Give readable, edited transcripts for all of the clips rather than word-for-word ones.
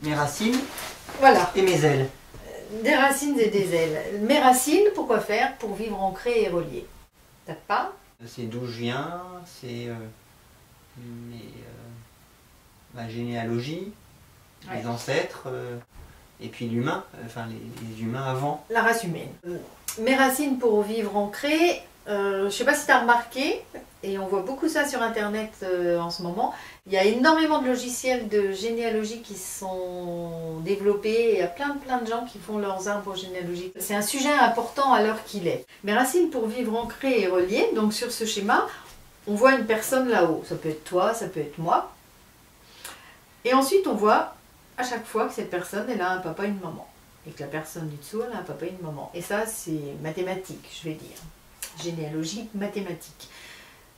mes racines Voilà. et mes ailes. Des racines et des ailes. Mes racines, pourquoi faire? Pour vivre ancré et relié. T'as pas? C'est d'où je viens, c'est ma généalogie, Ouais. les ancêtres, et puis l'humain, enfin les humains avant. La race humaine. Mes racines pour vivre ancré, je sais pas si tu as remarqué, et on voit beaucoup ça sur internet en ce moment, il y a énormément de logiciels de généalogie qui sont développés, il y a plein de gens qui font leurs arbres généalogiques. C'est un sujet important à l'heure qu'il est. Mes racines pour vivre ancré et relié, donc sur ce schéma, on voit une personne là-haut, ça peut être toi, ça peut être moi, et ensuite on voit à chaque fois que cette personne elle a un papa et une maman. Et que la personne du dessous, elle a un papa et une maman. Et ça, c'est mathématique, je vais dire. Généalogique, mathématique.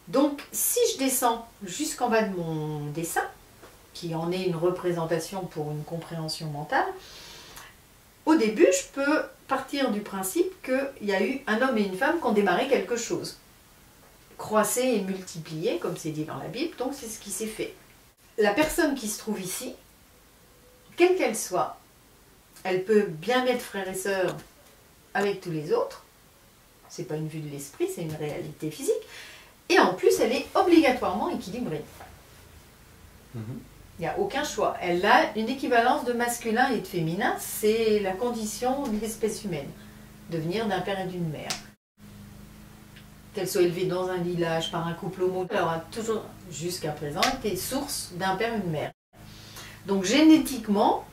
Donc, si je descends jusqu'en bas de mon dessin, qui en est une représentation pour une compréhension mentale, au début, je peux partir du principe qu'il y a eu un homme et une femme qui ont démarré quelque chose. Croissé et multiplié, comme c'est dit dans la Bible, donc c'est ce qui s'est fait. La personne qui se trouve ici, quelle qu'elle soit, elle peut bien être frère et sœur avec tous les autres. C'est pas une vue de l'esprit, c'est une réalité physique. Et en plus, elle est obligatoirement équilibrée. Il n'y a aucun choix. Elle a une équivalence de masculin et de féminin. C'est la condition de l'espèce humaine. De venir d'un père et d'une mère. Qu'elle soit élevée dans un village par un couple homo, elle aura toujours, jusqu'à présent, été source d'un père et d'une mère. Donc génétiquement,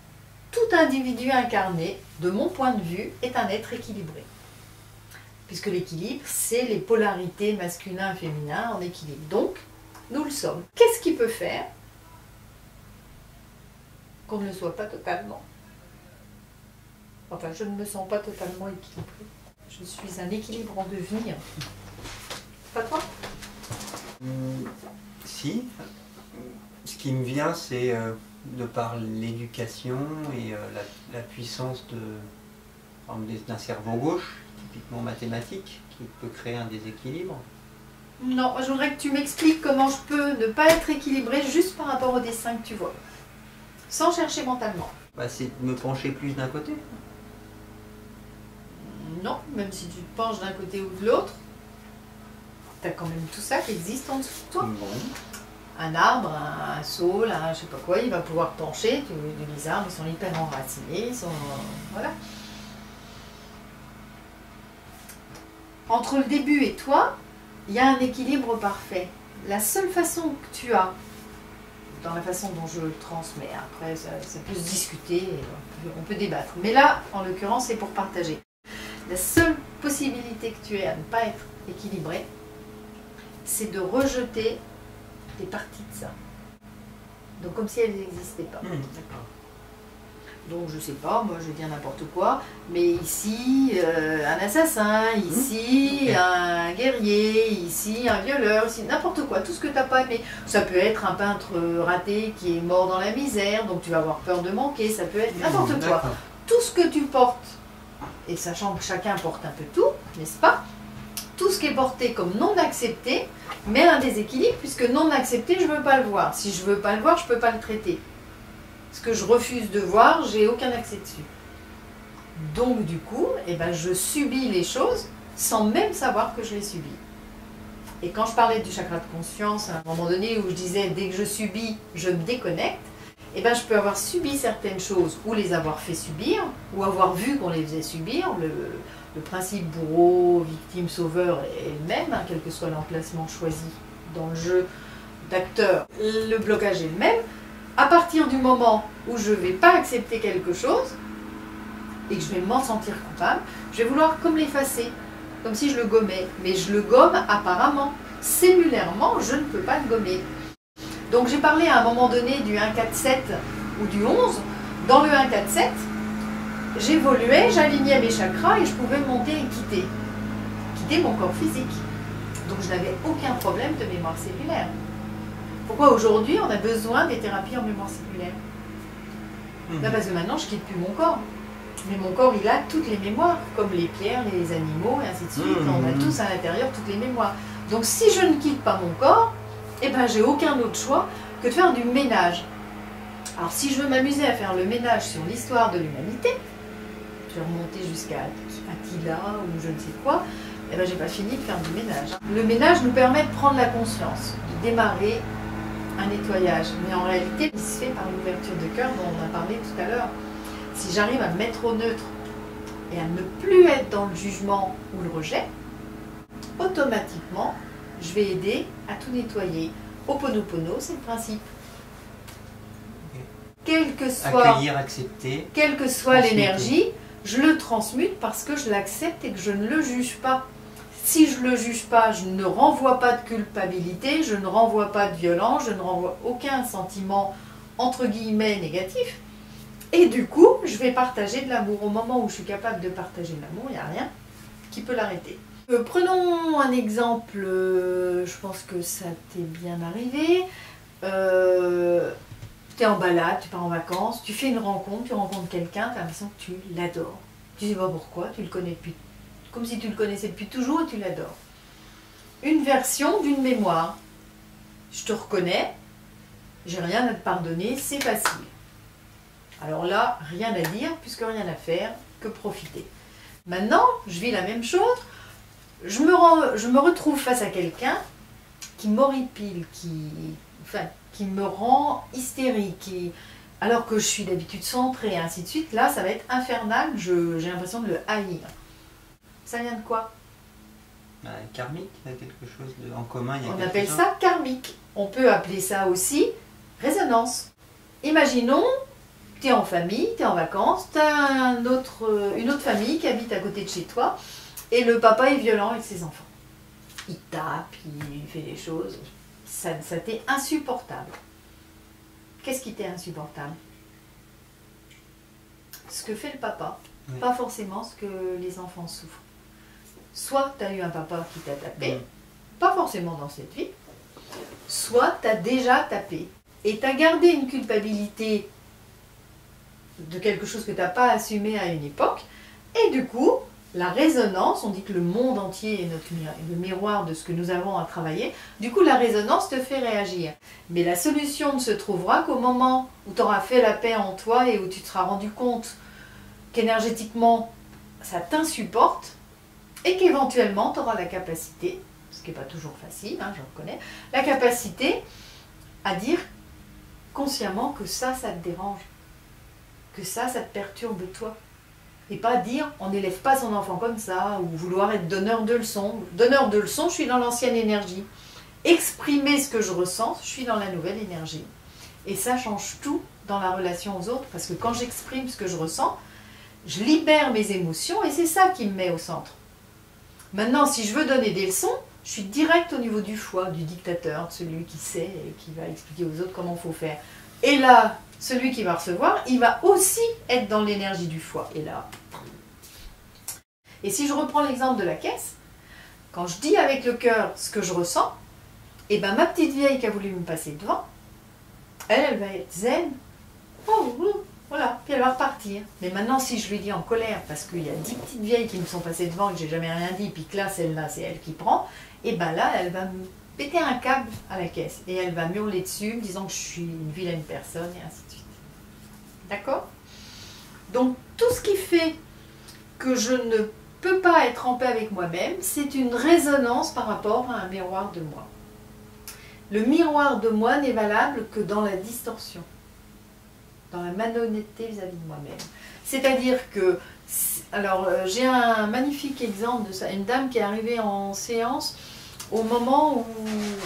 tout individu incarné, de mon point de vue, est un être équilibré. Puisque l'équilibre, c'est les polarités masculin et féminin en équilibre. Donc, nous le sommes. Qu'est-ce qui peut faire qu'on ne le soit pas totalement? Enfin, je ne me sens pas totalement équilibrée. Je suis un équilibre en devenir. Pas toi? Si. Ce qui me vient, c'est de par l'éducation et la puissance d'un cerveau gauche, typiquement mathématique, qui peut créer un déséquilibre. Non, je voudrais que tu m'expliques comment je peux ne pas être équilibrée juste par rapport au dessin que tu vois. Sans chercher mentalement. Bah, c'est de me pencher plus d'un côté. Non, même si tu te penches d'un côté ou de l'autre, tu as quand même tout ça qui existe en dessous de toi. Bon. Un arbre, un saule, un je sais pas quoi, il va pouvoir pencher. Les arbres, ils sont hyper enracinés, ils sont... voilà. Entre le début et toi, il y a un équilibre parfait. La seule façon que tu as, dans la façon dont je le transmets, après ça peut se discuter, on peut débattre. Mais là, en l'occurrence, c'est pour partager. La seule possibilité que tu aies à ne pas être équilibré, c'est de rejeter des parties de ça. Donc comme si elles n'existaient pas. D'accord. Donc je sais pas, moi je vais dire n'importe quoi, mais ici un assassin, ici un guerrier, ici un violeur, ici n'importe quoi, tout ce que tu n'as pas aimé. Ça peut être un peintre raté qui est mort dans la misère, donc tu vas avoir peur de manquer, ça peut être n'importe quoi. Tout ce que tu portes, et sachant que chacun porte un peu tout, n'est-ce pas? Tout ce qui est porté comme non accepté met un déséquilibre, puisque non accepté, je ne veux pas le voir. Si je ne veux pas le voir, je ne peux pas le traiter. Ce que je refuse de voir, j'ai aucun accès dessus. Donc du coup, eh ben, je subis les choses sans même savoir que je les subis. Et quand je parlais du chakra de conscience, à un moment donné où je disais dès que je subis, je me déconnecte, eh ben, je peux avoir subi certaines choses, ou les avoir fait subir, ou avoir vu qu'on les faisait subir. Le principe bourreau, victime, sauveur est le même, hein, quel que soit l'emplacement choisi dans le jeu d'acteur. Le blocage est le même. À partir du moment où je ne vais pas accepter quelque chose, et que je vais m'en sentir coupable, je vais vouloir comme l'effacer, comme si je le gommais. Mais je le gomme apparemment. Cellulairement, je ne peux pas le gommer. Donc j'ai parlé à un moment donné du 1-4-7 ou du 11. Dans le 1-4-7, j'évoluais, j'alignais mes chakras et je pouvais monter et quitter mon corps physique. Donc je n'avais aucun problème de mémoire cellulaire. Pourquoi aujourd'hui on a besoin des thérapies en mémoire cellulaire? Là, parce que maintenant je ne quitte plus mon corps. Mais mon corps il a toutes les mémoires, comme les pierres, les animaux et ainsi de suite. On a tous à l'intérieur toutes les mémoires. Donc si je ne quitte pas mon corps, eh ben, j'ai aucun autre choix que de faire du ménage. Alors si je veux m'amuser à faire le ménage sur l'histoire de l'humanité, je vais remonter jusqu'à Attila ou je ne sais quoi, et ben j'ai pas fini de faire du ménage. Le ménage nous permet de prendre la conscience, de démarrer un nettoyage, mais en réalité il se fait par l'ouverture de cœur dont on a parlé tout à l'heure. Si j'arrive à me mettre au neutre et à ne plus être dans le jugement ou le rejet, automatiquement je vais aider à tout nettoyer. Ho'oponopono, c'est le principe. Quel que soit, accueillir, accepter, quelle que soit l'énergie, je le transmute parce que je l'accepte et que je ne le juge pas. Si je ne le juge pas, je ne renvoie pas de culpabilité, je ne renvoie pas de violence, je ne renvoie aucun sentiment entre guillemets négatif. Et du coup, je vais partager de l'amour. Au moment où je suis capable de partager de l'amour, il n'y a rien qui peut l'arrêter. Prenons un exemple, je pense que ça t'est bien arrivé. Tu es en balade, tu pars en vacances, tu fais une rencontre, tu rencontres quelqu'un, tu as l'impression que tu l'adores. Tu ne sais pas pourquoi, tu le connais depuis, comme si tu le connaissais depuis toujours et tu l'adores. Une version d'une mémoire. Je te reconnais, j'ai rien à te pardonner, c'est facile. Alors là, rien à dire, puisque rien à faire, que profiter. Maintenant, je vis la même chose, je me retrouve face à quelqu'un qui m'horripile, qui me rend hystérique, alors que je suis d'habitude centrée, et ainsi de suite. Là, ça va être infernal, j'ai l'impression de le haïr. Ça vient de quoi? Karmique, il y a quelque chose en commun. On appelle ça karmique. On peut appeler ça aussi résonance. Imaginons, tu es en famille, tu es en vacances, tu as une autre famille qui habite à côté de chez toi, et le papa est violent avec ses enfants. Il tape, il fait des choses. Ça t'est insupportable. Qu'est-ce qui t'est insupportable? Ce que fait le papa, oui. Pas forcément ce que les enfants souffrent. Soit tu as eu un papa qui t'a tapé, pas forcément dans cette vie, soit tu as déjà tapé. Et tu as gardé une culpabilité de quelque chose que tu n'as pas assumé à une époque, et du coup, la résonance, on dit que le monde entier est le miroir de ce que nous avons à travailler, du coup la résonance te fait réagir. Mais la solution ne se trouvera qu'au moment où tu auras fait la paix en toi et où tu te seras rendu compte qu'énergétiquement ça t'insupporte et qu'éventuellement tu auras la capacité, ce qui n'est pas toujours facile, hein, je reconnais, la capacité à dire consciemment que ça te dérange, que ça te perturbe toi. Et pas dire, on n'élève pas son enfant comme ça, ou vouloir être donneur de leçons. Donneur de leçons, je suis dans l'ancienne énergie. Exprimer ce que je ressens, je suis dans la nouvelle énergie. Et ça change tout dans la relation aux autres, parce que quand j'exprime ce que je ressens, je libère mes émotions, et c'est ça qui me met au centre. Maintenant, si je veux donner des leçons, je suis direct au niveau du foie, du dictateur, de celui qui sait et qui va expliquer aux autres comment il faut faire. Et là, celui qui va recevoir, il va aussi être dans l'énergie du foie. Et là. Et si je reprends l'exemple de la caisse, quand je dis avec le cœur ce que je ressens, et ben ma petite vieille qui a voulu me passer devant, elle va être zen. Oh, voilà, puis elle va repartir. Mais maintenant, si je lui dis en colère, parce qu'il y a 10 petites vieilles qui me sont passées devant et que j'ai jamais rien dit, puis que là, celle-là, c'est elle qui prend, et ben là, elle va me péter un câble à la caisse. Et elle va m'hurler dessus, me disant que je suis une vilaine personne, et ainsi de suite. D'accord? Donc, tout ce qui fait que je ne peux pas être en paix avec moi-même, c'est une résonance par rapport à un miroir de moi. Le miroir de moi n'est valable que dans la distorsion, dans la malhonnêteté vis-à-vis de moi-même. C'est-à-dire que, alors j'ai un magnifique exemple de ça, une dame qui est arrivée en séance au moment où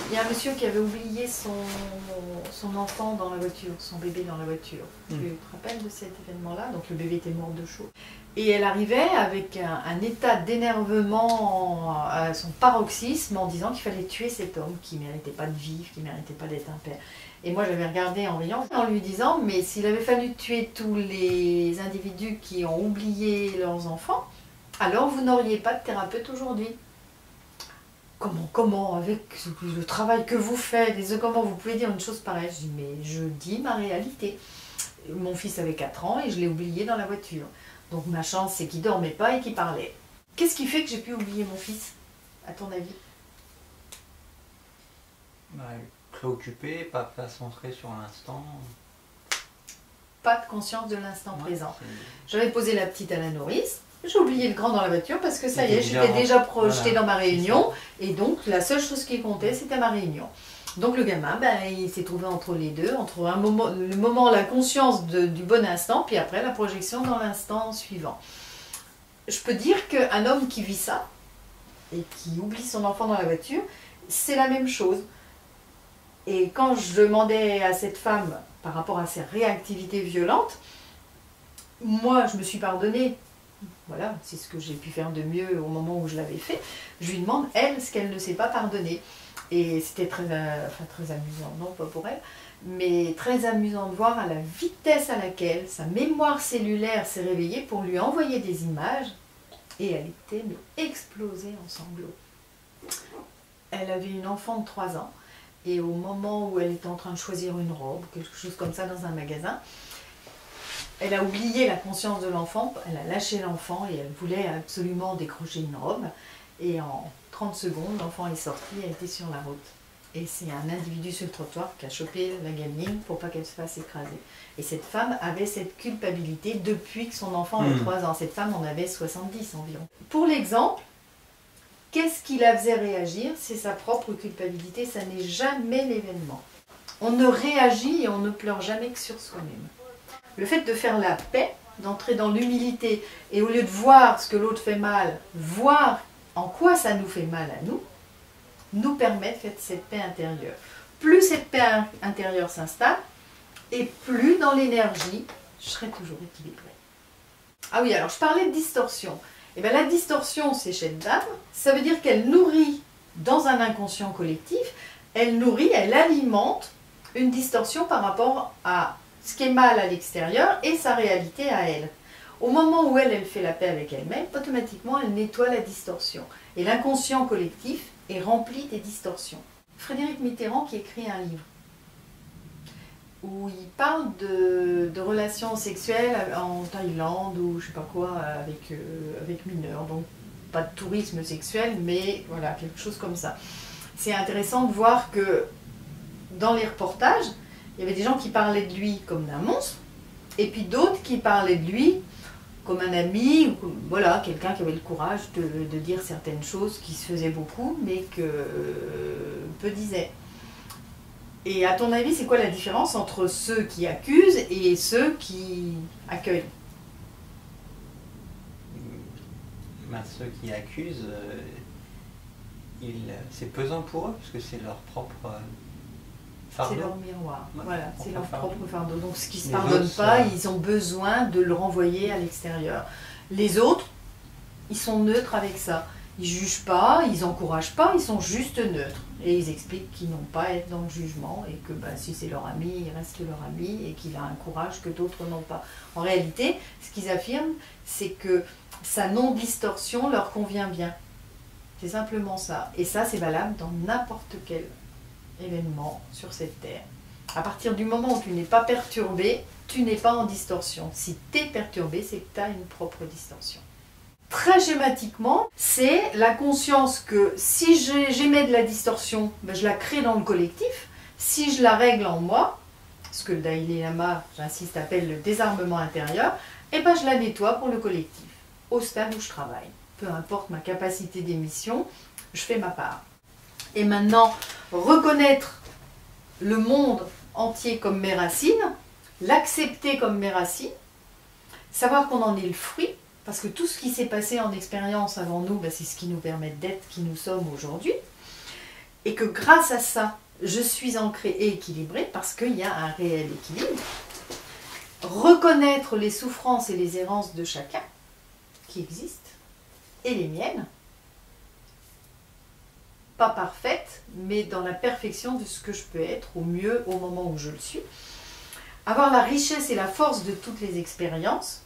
il y a un monsieur qui avait oublié son enfant dans la voiture, son bébé dans la voiture. Tu te rappelles de cet événement-là? Donc le bébé était mort de chaud. Et elle arrivait avec un état d'énervement à son paroxysme en disant qu'il fallait tuer cet homme qui ne méritait pas de vivre, qui ne méritait pas d'être un père. Et moi j'avais regardé en riant, en lui disant, mais s'il avait fallu tuer tous les individus qui ont oublié leurs enfants, alors vous n'auriez pas de thérapeute aujourd'hui. Comment, avec le travail que vous faites, comment vous pouvez dire une chose pareille? Je dis, mais je dis ma réalité. Mon fils avait 4 ans et je l'ai oublié dans la voiture. Donc ma chance, c'est qu'il ne dormait pas et qu'il parlait. Qu'est-ce qui fait que j'ai pu oublier mon fils, à ton avis? Préoccupé, pas centré sur l'instant. pas de conscience de l'instant présent. J'avais posé la petite à la nourrice, j'ai oublié le grand dans la voiture parce que ça y est, j'étais déjà projetée dans ma réunion et donc la seule chose qui comptait c'était ma réunion. Donc le gamin, ben, il s'est trouvé entre les deux, entre le moment, la conscience du bon instant, puis après la projection dans l'instant suivant. Je peux dire qu'un homme qui vit ça, et qui oublie son enfant dans la voiture, c'est la même chose. Et quand je demandais à cette femme, par rapport à ses réactivités violentes, moi je me suis pardonnée, voilà, c'est ce que j'ai pu faire de mieux au moment où je l'avais fait, je lui demande, elle, ce qu'elle ne s'est pas pardonné. Et c'était très amusant, non pas pour elle, mais très amusant de voir à la vitesse à laquelle sa mémoire cellulaire s'est réveillée pour lui envoyer des images, et elle était explosée en sanglots. Elle avait une enfant de 3 ans, et au moment où elle était en train de choisir une robe, quelque chose comme ça dans un magasin, elle a oublié la conscience de l'enfant, elle a lâché l'enfant et elle voulait absolument décrocher une robe. Et en 30 secondes, l'enfant est sorti et a été sur la route. Et c'est un individu sur le trottoir qui a chopé la gamine pour pas qu'elle se fasse écraser. Et cette femme avait cette culpabilité depuis que son enfant avait 3 ans. Cette femme en avait 70 environ. Pour l'exemple, qu'est-ce qui la faisait réagir? C'est sa propre culpabilité, ça n'est jamais l'événement. On ne réagit et on ne pleure jamais que sur soi-même. Le fait de faire la paix, d'entrer dans l'humilité, et au lieu de voir ce que l'autre fait mal, voir en quoi ça nous fait mal à nous, nous permet de faire cette paix intérieure. Plus cette paix intérieure s'installe, et plus dans l'énergie, je serai toujours équilibrée. Ah oui, alors je parlais de distorsion. Et bien la distorsion, c'est chez cette dame, ça veut dire qu'elle nourrit dans un inconscient collectif, elle nourrit, elle alimente une distorsion par rapport à ce qui est mal à l'extérieur et sa réalité à elle. Au moment où elle fait la paix avec elle-même, automatiquement elle nettoie la distorsion. Et l'inconscient collectif est rempli des distorsions. Frédéric Mitterrand qui écrit un livre où il parle de relations sexuelles en Thaïlande ou je sais pas quoi avec mineurs. Donc pas de tourisme sexuel, mais voilà, quelque chose comme ça. C'est intéressant de voir que dans les reportages, il y avait des gens qui parlaient de lui comme d'un monstre, et puis d'autres qui parlaient de lui comme un ami, ou comme, voilà, quelqu'un qui avait le courage de dire certaines choses qui se faisaient beaucoup, mais que peu disaient. Et à ton avis, c'est quoi la différence entre ceux qui accusent et ceux qui accueillent? Ben, ceux qui accusent, c'est pesant pour eux, parce que c'est leur propre fardeau. C'est leur miroir, Ouais, voilà, c'est leur fardeau. propre fardeau. Donc ce qui ne se Les pardonne autres, pas, ils ont besoin de le renvoyer à l'extérieur. Les autres, ils sont neutres avec ça. Ils ne jugent pas, ils n'encouragent pas, ils sont juste neutres. Et ils expliquent qu'ils n'ont pas à être dans le jugement et que bah, si c'est leur ami, il reste leur ami et qu'il a un courage que d'autres n'ont pas. En réalité, ce qu'ils affirment, c'est que sa non-distorsion leur convient bien. C'est simplement ça. Et ça, c'est valable dans n'importe quel événement sur cette terre. À partir du moment où tu n'es pas perturbé, tu n'es pas en distorsion. Si tu es perturbé, c'est que tu as une propre distorsion. Très schématiquement, c'est la conscience que si j'émets de la distorsion, ben je la crée dans le collectif. Si je la règle en moi, ce que le Dalai Lama, j'insiste, appelle le désarmement intérieur, et ben je la nettoie pour le collectif, au stade où je travaille. Peu importe ma capacité d'émission, je fais ma part. Et maintenant, reconnaître le monde entier comme mes racines, l'accepter comme mes racines, savoir qu'on en est le fruit, parce que tout ce qui s'est passé en expérience avant nous, ben c'est ce qui nous permet d'être qui nous sommes aujourd'hui, et que grâce à ça, je suis ancrée et équilibrée, parce qu'il y a un réel équilibre. Reconnaître les souffrances et les errances de chacun qui existent, et les miennes, pas parfaite, mais dans la perfection de ce que je peux être, au mieux au moment où je le suis. Avoir la richesse et la force de toutes les expériences,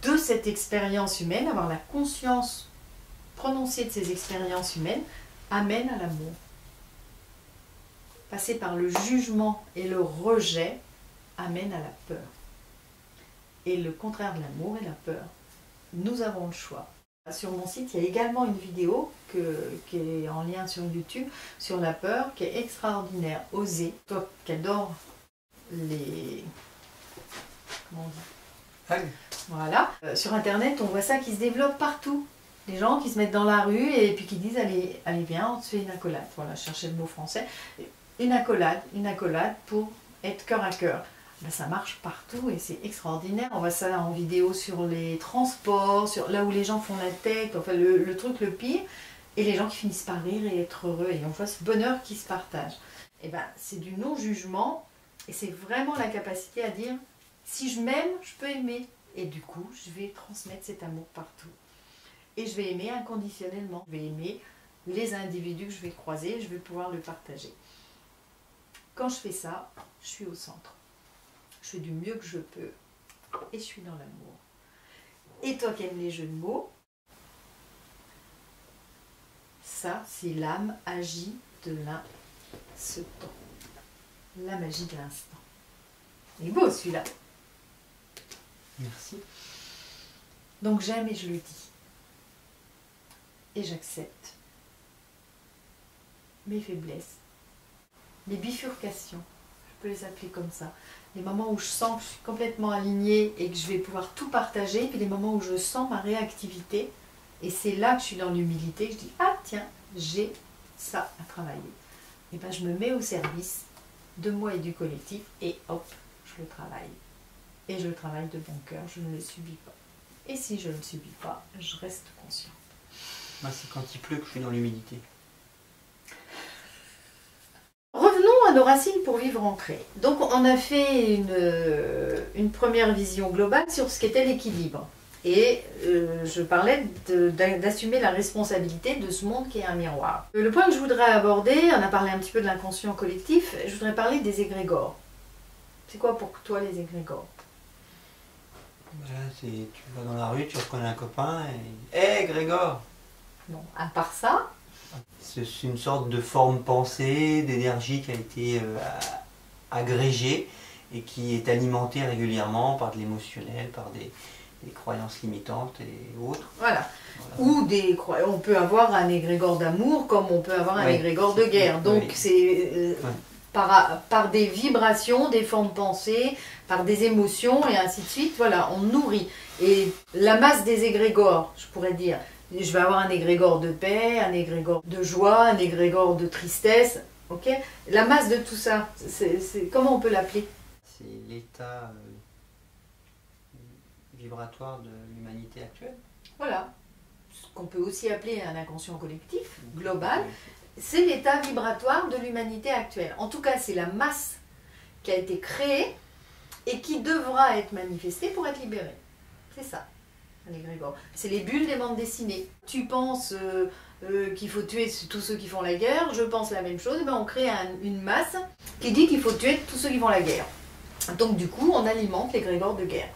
de cette expérience humaine, avoir la conscience prononcée de ces expériences humaines, amène à l'amour. Passer par le jugement et le rejet amène à la peur. Et le contraire de l'amour est la peur. Nous avons le choix. Sur mon site, il y a également une vidéo qui est en lien sur YouTube sur la peur, qui est extraordinaire. Oser, toi qui adores comment on dit. Vague. Voilà. Sur Internet, on voit ça qui se développe partout. Les gens qui se mettent dans la rue et puis qui disent allez, allez viens, on te fait une accolade. Voilà, je cherchais le mot français. Une accolade pour être cœur à cœur. Ben, ça marche partout et c'est extraordinaire. On voit ça en vidéo sur les transports, sur là où les gens font la tête, enfin le truc le pire. Et les gens qui finissent par rire et être heureux. Et on voit ce bonheur qui se partage. Et ben, c'est du non-jugement et c'est vraiment la capacité à dire si je m'aime, je peux aimer. Et du coup, je vais transmettre cet amour partout. Et je vais aimer inconditionnellement. Je vais aimer les individus que je vais croiser, je vais pouvoir le partager. Quand je fais ça, je suis au centre. Je fais du mieux que je peux et je suis dans l'amour. Et toi qui aimes les jeux de mots, ça, c'est l'âme agit de l'instant. La magie de l'instant. Il est beau celui-là. Merci. Donc j'aime et je le dis. Et j'accepte mes faiblesses, mes bifurcations, je peux les appeler comme ça. Les moments où je sens que je suis complètement alignée et que je vais pouvoir tout partager, puis les moments où je sens ma réactivité. Et c'est là que je suis dans l'humilité, je dis ah tiens, j'ai ça à travailler. Et bien je me mets au service de moi et du collectif et hop, je le travaille. Et je le travaille de bon cœur, je ne le subis pas. Et si je ne le subis pas, je reste consciente. Moi, c'est quand il pleut que je suis dans l'humidité. Revenons à nos racines pour vivre ancré. Donc on a fait une première vision globale sur ce qu'était l'équilibre. Et je parlais d'assumer la responsabilité de ce monde qui est un miroir. Le point que je voudrais aborder, on a parlé un petit peu de l'inconscient collectif, je voudrais parler des égrégores. C'est quoi pour toi les égrégores? Tu vas dans la rue, tu reconnais un copain et... Hé Grégor! Non, à part ça... C'est une sorte de forme pensée, d'énergie qui a été agrégée et qui est alimentée régulièrement par de l'émotionnel, par des croyances limitantes et autres. Voilà. Ou on peut avoir un égrégore d'amour comme on peut avoir un égrégore de guerre. Donc c'est par des vibrations, des formes pensées, par des émotions et ainsi de suite. Voilà, on nourrit. Et la masse des égrégores, je pourrais dire, je vais avoir un égrégore de paix, un égrégore de joie, un égrégore de tristesse. Ok, la masse de tout ça, comment on peut l'appeler? C'est l'état vibratoire de l'humanité actuelle. Voilà, ce qu'on peut aussi appeler un inconscient collectif, global, c'est l'état vibratoire de l'humanité actuelle. En tout cas, c'est la masse qui a été créée et qui devra être manifestée pour être libérée. C'est ça, un égrégore. C'est les bulles des bandes dessinées. Tu penses qu'il faut tuer tous ceux qui font la guerre, je pense la même chose, ben on crée une masse qui dit qu'il faut tuer tous ceux qui font la guerre. Donc du coup, on alimente l'égrégore de guerre.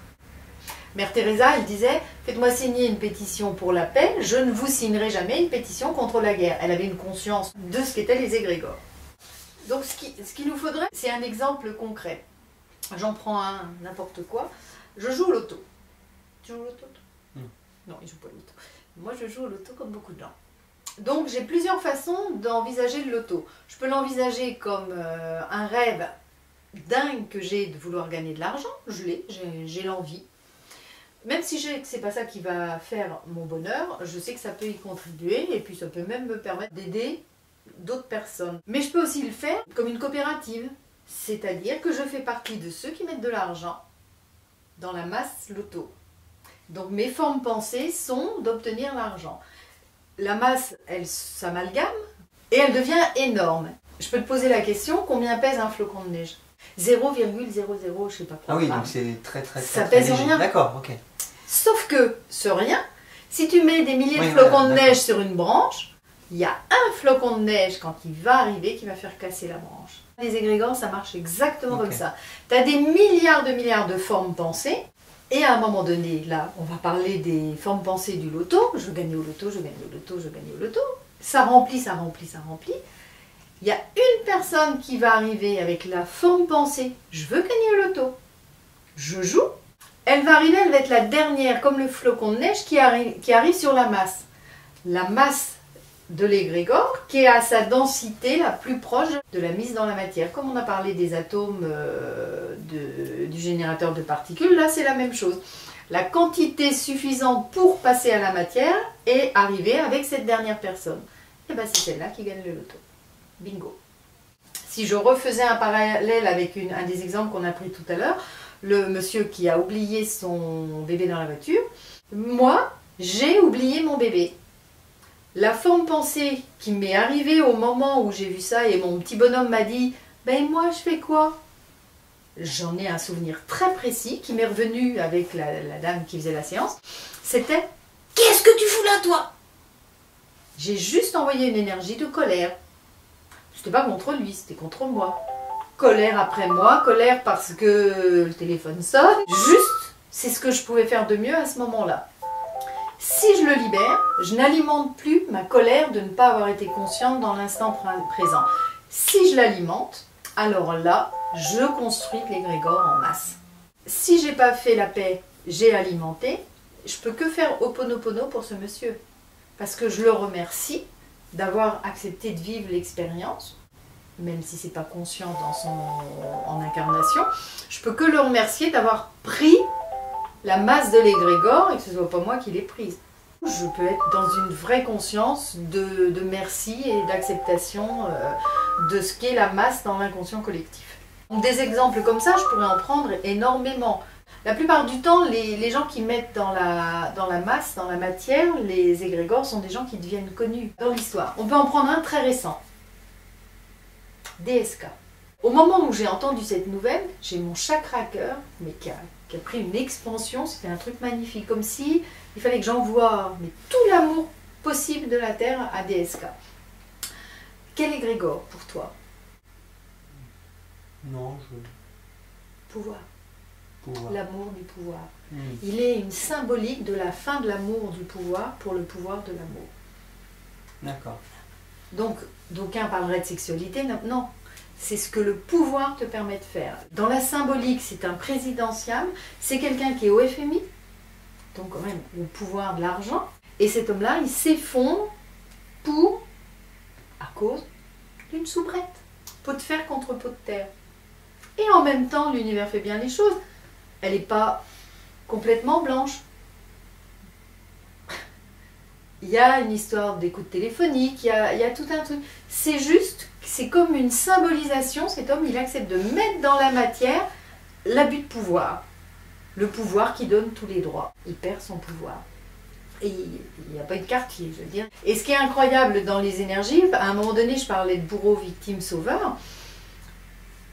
Mère Teresa, elle disait « Faites-moi signer une pétition pour la paix, je ne vous signerai jamais une pétition contre la guerre. » Elle avait une conscience de ce qu'étaient les égrégores. Donc ce qu'il nous faudrait, c'est un exemple concret. J'en prends un, n'importe quoi. Je joue au loto. Tu joues au loto? Non, il ne joue pas au loto. Moi, je joue au loto comme beaucoup de gens. Donc j'ai plusieurs façons d'envisager le loto. Je peux l'envisager comme un rêve dingue que j'ai de vouloir gagner de l'argent. Je l'ai, j'ai l'envie. Même si je sais que ce n'est pas ça qui va faire mon bonheur, je sais que ça peut y contribuer et puis ça peut même me permettre d'aider d'autres personnes. Mais je peux aussi le faire comme une coopérative, c'est-à-dire que je fais partie de ceux qui mettent de l'argent dans la masse loto. Donc mes formes pensées sont d'obtenir l'argent. La masse, elle s'amalgame et elle devient énorme. Je peux te poser la question, combien pèse un flocon de neige? 0,00, je sais pas quoi. Ah oui, donc c'est très ça pèse léger. rien. D'accord, ok. Sauf que ce rien, si tu mets des milliers de flocons de neige sur une branche, il y a un flocon de neige quand il va arriver qui va faire casser la branche. Les égrégores, ça marche exactement comme ça. Tu as des milliards de formes pensées, et à un moment donné, là, on va parler des formes pensées du loto. Je veux gagner au loto, je gagne au loto, je gagne au loto. Ça remplit, ça remplit, ça remplit. Il y a une personne qui va arriver avec la forme pensée. Je veux gagner au loto. Je joue. Elle va arriver, elle va être la dernière, comme le flocon de neige qui arrive sur la masse. La masse de l'égrégore qui est à sa densité la plus proche de la mise dans la matière. Comme on a parlé des atomes du générateur de particules, là c'est la même chose. La quantité suffisante pour passer à la matière est arrivée avec cette dernière personne. Et bien c'est celle-là qui gagne le loto. Bingo. Si je refaisais un parallèle avec un des exemples qu'on a pris tout à l'heure, le monsieur qui a oublié son bébé dans la voiture, moi j'ai oublié mon bébé. La forme pensée qui m'est arrivée au moment où j'ai vu ça et mon petit bonhomme m'a dit « Ben moi je fais quoi ?» J'en ai un souvenir très précis qui m'est revenu avec la dame qui faisait la séance. C'était « Qu'est-ce que tu fous là toi ?» J'ai juste envoyé une énergie de colère. C'était pas contre lui, c'était contre moi. Colère après moi, colère parce que le téléphone sonne. Juste, c'est ce que je pouvais faire de mieux à ce moment-là. Si je le libère, je n'alimente plus ma colère de ne pas avoir été consciente dans l'instant présent. Si je l'alimente, alors là, je construis l'égrégore en masse. Si j'ai pas fait la paix, j'ai alimenté, je peux que faire Ho'oponopono pour ce monsieur. Parce que je le remercie d'avoir accepté de vivre l'expérience, même si c'est pas conscient en incarnation. Je peux que le remercier d'avoir pris la masse de l'égrégore et que ce soit pas moi qui l'ai prise. Je peux être dans une vraie conscience de merci et d'acceptation de ce qu'est la masse dans l'inconscient collectif. Donc des exemples comme ça, je pourrais en prendre énormément. La plupart du temps, les gens qui mettent dans la masse, dans la matière, les égrégores sont des gens qui deviennent connus dans l'histoire. On peut en prendre un très récent. DSK. Au moment où j'ai entendu cette nouvelle, j'ai mon chakra cœur, mais qui a pris une expansion, c'était un truc magnifique, comme si il fallait que j'envoie tout l'amour possible de la Terre à DSK. Quel égrégore pour toi? Non, Pouvoir. Pouvoir. L'amour du pouvoir. Il est une symbolique de la fin de l'amour du pouvoir pour le pouvoir de l'amour. D'accord. Donc, d'aucuns parleraient de sexualité, non. C'est ce que le pouvoir te permet de faire. Dans la symbolique, c'est un présidentiable, c'est quelqu'un qui est au FMI, donc quand même au pouvoir de l'argent, et cet homme-là, il s'effondre à cause d'une soubrette. Pot de fer contre pot de terre. Et en même temps, l'univers fait bien les choses. Elle n'est pas complètement blanche. Il y a une histoire d'écoute téléphonique, il y a tout un truc. C'est juste, c'est comme une symbolisation. Cet homme, il accepte de mettre dans la matière l'abus de pouvoir. Le pouvoir qui donne tous les droits. Il perd son pouvoir. Et il n'y a pas de quartier, je veux dire. Et ce qui est incroyable dans les énergies, à un moment donné, je parlais de bourreau, victime, sauveur.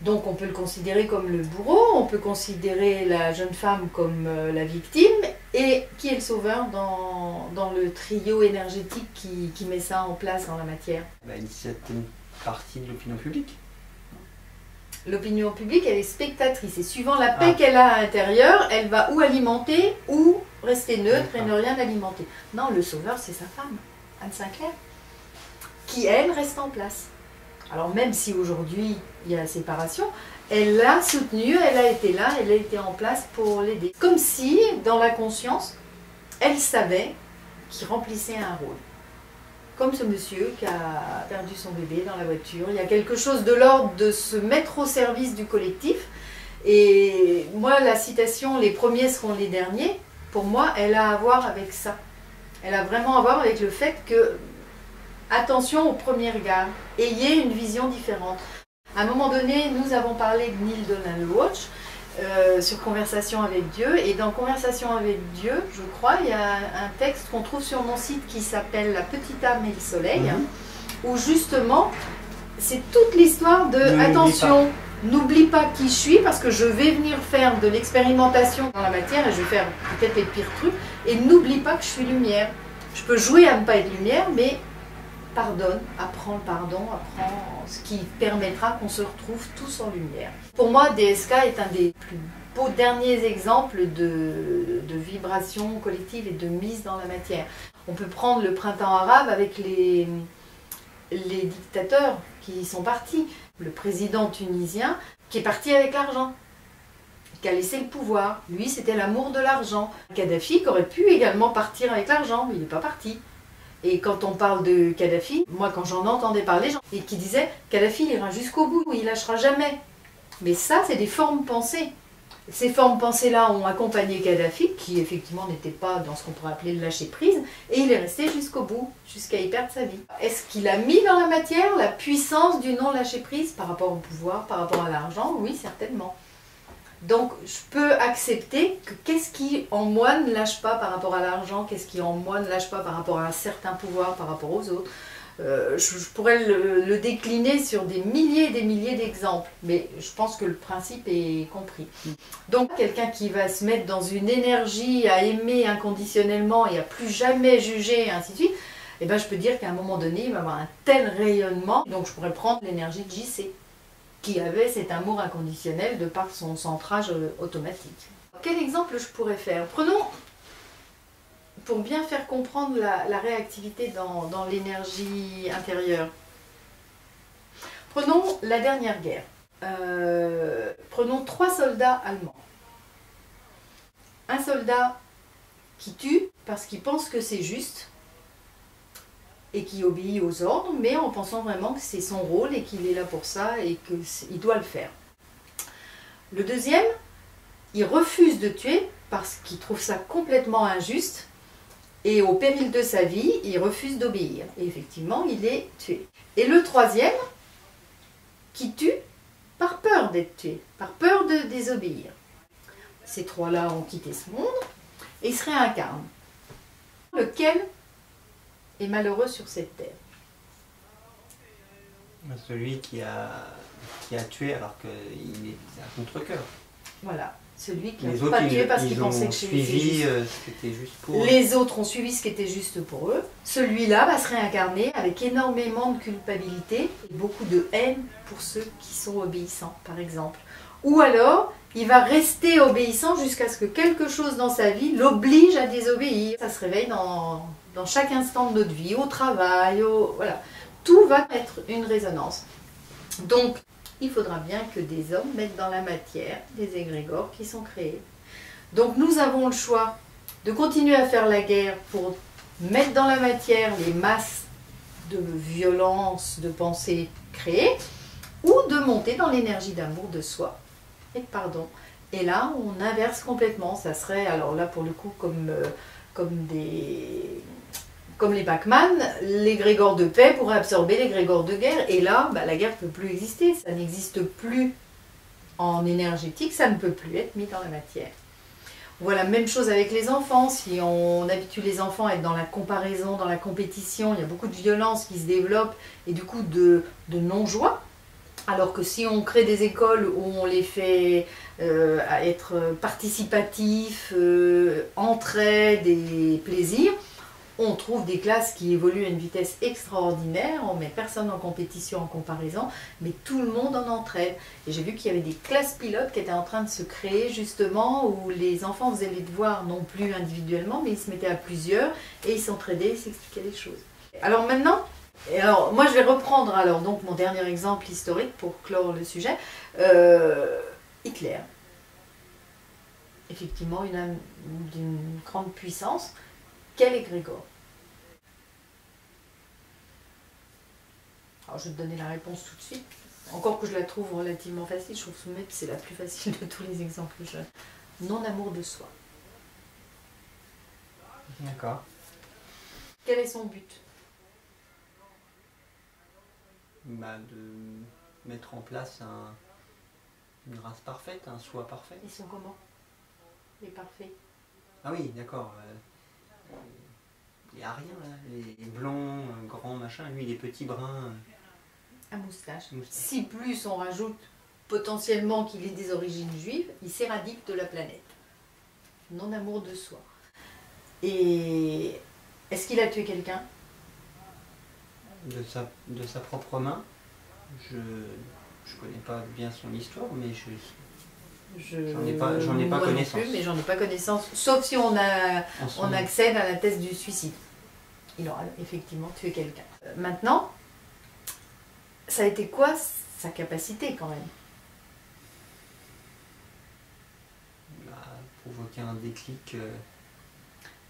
Donc on peut le considérer comme le bourreau, on peut considérer la jeune femme comme la victime, et qui est le sauveur dans le trio énergétique qui met ça en place dans la matière? C'est une partie de l'opinion publique. L'opinion publique, elle est spectatrice, et suivant la paix qu'elle a à l'intérieur, elle va ou alimenter, ou rester neutre et ne rien alimenter. Non, le sauveur, c'est sa femme, Anne Sinclair, qui elle reste en place. Alors même si aujourd'hui il y a la séparation, elle l'a soutenue, elle a été là, elle a été en place pour l'aider. Comme si, dans la conscience, elle savait qu'il remplissait un rôle. Comme ce monsieur qui a perdu son bébé dans la voiture. Il y a quelque chose de l'ordre de se mettre au service du collectif. Et moi, la citation « les premiers seront les derniers », pour moi, elle a à voir avec ça. Elle a vraiment à voir avec le fait que attention au premier regard, ayez une vision différente. À un moment donné, nous avons parlé de Neale Donald Walsch sur Conversation avec Dieu, et dans Conversation avec Dieu, je crois, il y a un texte qu'on trouve sur mon site qui s'appelle La petite âme et le soleil, où justement, c'est toute l'histoire de attention, n'oublie pas qui je suis, parce que je vais venir faire de l'expérimentation dans la matière, et je vais faire peut-être les pires trucs, et n'oublie pas que je suis lumière. Je peux jouer à ne pas être lumière, mais pardonne, apprends le pardon, apprends ce qui permettra qu'on se retrouve tous en lumière. Pour moi, DSK est un des plus beaux derniers exemples de vibration collective et de mise dans la matière. On peut prendre le printemps arabe avec les dictateurs qui sont partis. Le président tunisien qui est parti avec l'argent, qui a laissé le pouvoir. Lui, c'était l'amour de l'argent. Kadhafi qui aurait pu également partir avec l'argent, mais il n'est pas parti. Et quand on parle de Kadhafi, moi quand j'en entendais parler, et qui disaient Kadhafi il ira jusqu'au bout, il lâchera jamais. Mais ça, c'est des formes pensées. Ces formes pensées-là ont accompagné Kadhafi, qui effectivement n'était pas dans ce qu'on pourrait appeler le lâcher-prise, et il est resté jusqu'au bout, jusqu'à y perdre sa vie. Est-ce qu'il a mis dans la matière la puissance du non-lâcher-prise par rapport au pouvoir, par rapport à l'argent? Oui, certainement. Donc, je peux accepter que qu'est-ce qui en moi ne lâche pas par rapport à l'argent, qu'est-ce qui en moi ne lâche pas par rapport à un certain pouvoir, par rapport aux autres. Je pourrais le décliner sur des milliers et des milliers d'exemples, mais je pense que le principe est compris. Donc, quelqu'un qui va se mettre dans une énergie à aimer inconditionnellement et à plus jamais juger, et ainsi de suite, eh ben, je peux dire qu'à un moment donné, il va avoir un tel rayonnement, donc je pourrais prendre l'énergie de JC, qui avait cet amour inconditionnel de par son centrage automatique. Quel exemple je pourrais faire? Prenons, pour bien faire comprendre la réactivité dans l'énergie intérieure, prenons la dernière guerre. Prenons 3 soldats allemands. Un soldat qui tue parce qu'il pense que c'est juste et qui obéit aux ordres, mais en pensant vraiment que c'est son rôle et qu'il est là pour ça et qu'il doit le faire. Le deuxième, il refuse de tuer parce qu'il trouve ça complètement injuste et au péril de sa vie, il refuse d'obéir. Et effectivement, il est tué. Et le troisième, qui tue par peur d'être tué, par peur de désobéir. Ces 3-là ont quitté ce monde et ils se réincarnent. Lequel est malheureux sur cette terre? Celui qui a tué alors qu'il est à contre-cœur. Voilà, celui qui n'a pas tué parce qu'il pensait que c'était suivi ce qui était juste pour eux. Les autres ont suivi ce qui était juste pour eux. Celui-là va se réincarner avec énormément de culpabilité et beaucoup de haine pour ceux qui sont obéissants, par exemple. Ou alors, il va rester obéissant jusqu'à ce que quelque chose dans sa vie l'oblige à désobéir. Ça se réveille dans chaque instant de notre vie, au travail, voilà. Tout va être une résonance. Donc, il faudra bien que des hommes mettent dans la matière des égrégores qui sont créés. Donc, nous avons le choix de continuer à faire la guerre pour mettre dans la matière les masses de violence, de pensée créées, ou de monter dans l'énergie d'amour de soi et de pardon. Et là, on inverse complètement. Ça serait, alors là, pour le coup, comme les Pac-Man, l'égrégore de paix pourrait absorber l'égrégore de guerre. Et là, la guerre ne peut plus exister. Ça n'existe plus en énergétique, ça ne peut plus être mis dans la matière. Voilà, même chose avec les enfants. Si on habitue les enfants à être dans la comparaison, dans la compétition, il y a beaucoup de violence qui se développe et du coup de non-joie. Alors que si on crée des écoles où on les fait à être participatifs, entraide et plaisir, on trouve des classes qui évoluent à une vitesse extraordinaire, on met personne en compétition, en comparaison, mais tout le monde en entraide. Et j'ai vu qu'il y avait des classes pilotes qui étaient en train de se créer justement, où les enfants faisaient les devoirs non plus individuellement, mais ils se mettaient à plusieurs et ils s'entraidaient, ils s'expliquaient les choses. Alors maintenant, moi je vais reprendre alors donc mon dernier exemple historique pour clore le sujet. Hitler. Effectivement, une âme d'une grande puissance. Quel égrégore? Alors je vais te donner la réponse tout de suite. Encore que je la trouve relativement facile, je trouve que c'est la plus facile de tous les exemples que je... Non-amour de soi. D'accord. Quel est son but? De mettre en place une race parfaite, un soi parfait. Ils sont comment? Les parfaits. Ah oui, d'accord. Les ariens, là, les blonds, grands, machin, lui, les petits bruns. À moustache. Si plus on rajoute potentiellement qu'il ait des origines juives, il s'éradique de la planète. Non-amour de soi. Et est-ce qu'il a tué quelqu'un? De sa propre main. Je connais pas bien son histoire, mais j'en ai pas connaissance. Non plus, mais j'en ai pas connaissance, sauf si on accède à la thèse du suicide. Il aura effectivement tué quelqu'un. Maintenant, ça a été quoi sa capacité quand même? Provoquer un déclic.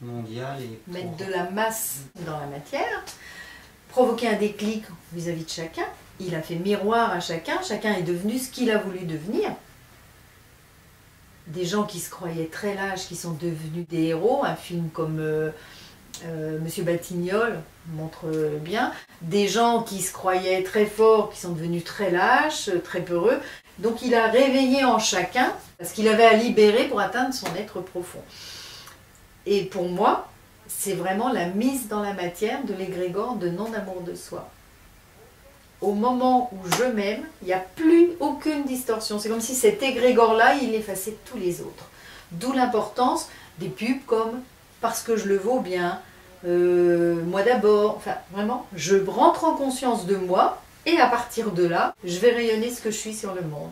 mondial. Et mettre de la masse dans la matière, provoquer un déclic vis-à-vis de chacun. Il a fait miroir à chacun, chacun est devenu ce qu'il a voulu devenir. Des gens qui se croyaient très lâches, qui sont devenus des héros, un film comme Monsieur Batignolles montre bien, des gens qui se croyaient très forts, qui sont devenus très lâches, très peureux. Donc il a réveillé en chacun ce qu'il avait à libérer pour atteindre son être profond. Et pour moi, c'est vraiment la mise dans la matière de l'égrégore de non-amour de soi. Au moment où je m'aime, il n'y a plus aucune distorsion. C'est comme si cet égrégore-là, il effaçait tous les autres. D'où l'importance des pubs comme « parce que je le vaux bien », moi d'abord, enfin vraiment, je rentre en conscience de moi et à partir de là, je vais rayonner ce que je suis sur le monde.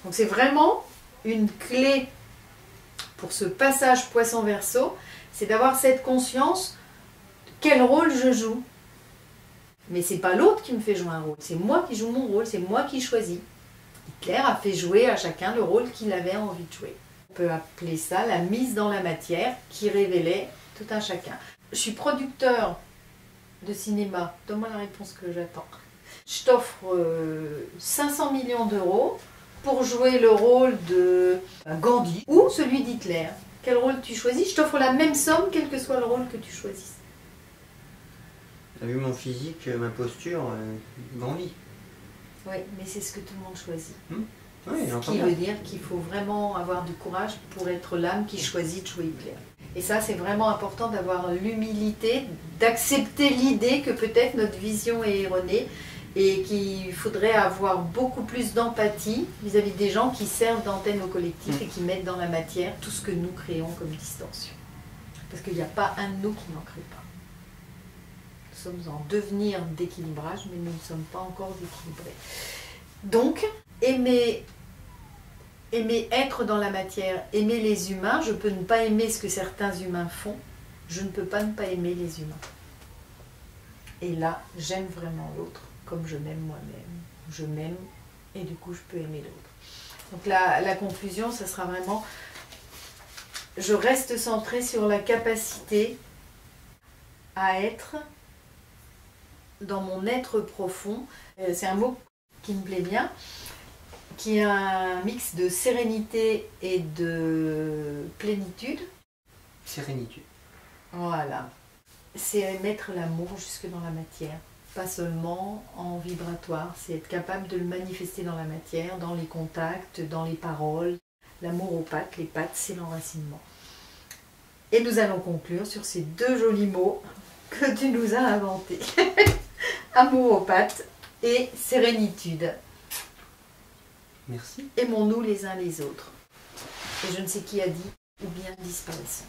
Donc c'est vraiment une clé pour ce passage Poisson-Verseau, c'est d'avoir cette conscience, quel rôle je joue. Mais c'est pas l'autre qui me fait jouer un rôle, c'est moi qui joue mon rôle, c'est moi qui choisis. Hitler a fait jouer à chacun le rôle qu'il avait envie de jouer. On peut appeler ça la mise dans la matière qui révélait tout un chacun. Je suis producteur de cinéma, donne-moi la réponse que j'attends. Je t'offre 500 millions d'euros pour jouer le rôle de Gandhi ou celui d'Hitler. Quel rôle tu choisis? Je t'offre la même somme, quel que soit le rôle que tu choisisses. Vu mon physique, ma posture, Gandhi. Oui, mais c'est ce que tout le monde choisit. Oui, ce qui veut dire qu'il faut vraiment avoir du courage pour être l'âme qui choisit de jouer Hitler. Et ça, c'est vraiment important d'avoir l'humilité, d'accepter l'idée que peut-être notre vision est erronée et qu'il faudrait avoir beaucoup plus d'empathie vis-à-vis des gens qui servent d'antenne au collectif et qui mettent dans la matière tout ce que nous créons comme distorsion. Parce qu'il n'y a pas un de nous qui n'en crée pas. Nous sommes en devenir d'équilibrage, mais nous ne sommes pas encore équilibrés. Donc, aimer être dans la matière, aimer les humains, je peux ne pas aimer ce que certains humains font, je ne peux pas ne pas aimer les humains. Et là, j'aime vraiment l'autre, comme je m'aime moi-même. Je m'aime et du coup, je peux aimer l'autre. Donc la conclusion, ça sera vraiment, je reste centrée sur la capacité à être dans mon être profond. C'est un mot qui me plaît bien, qui est un mix de sérénité et de plénitude. Sérénitude. Voilà. C'est mettre l'amour jusque dans la matière, pas seulement en vibratoire, c'est être capable de le manifester dans la matière, dans les contacts, dans les paroles. L'amour aux pattes, les pattes, c'est l'enracinement. Et nous allons conclure sur ces deux jolis mots que tu nous as inventés. Amour aux pattes et sérénitude. Merci. Aimons-nous les uns les autres. Et je ne sais qui a dit, ou bien disparaissons.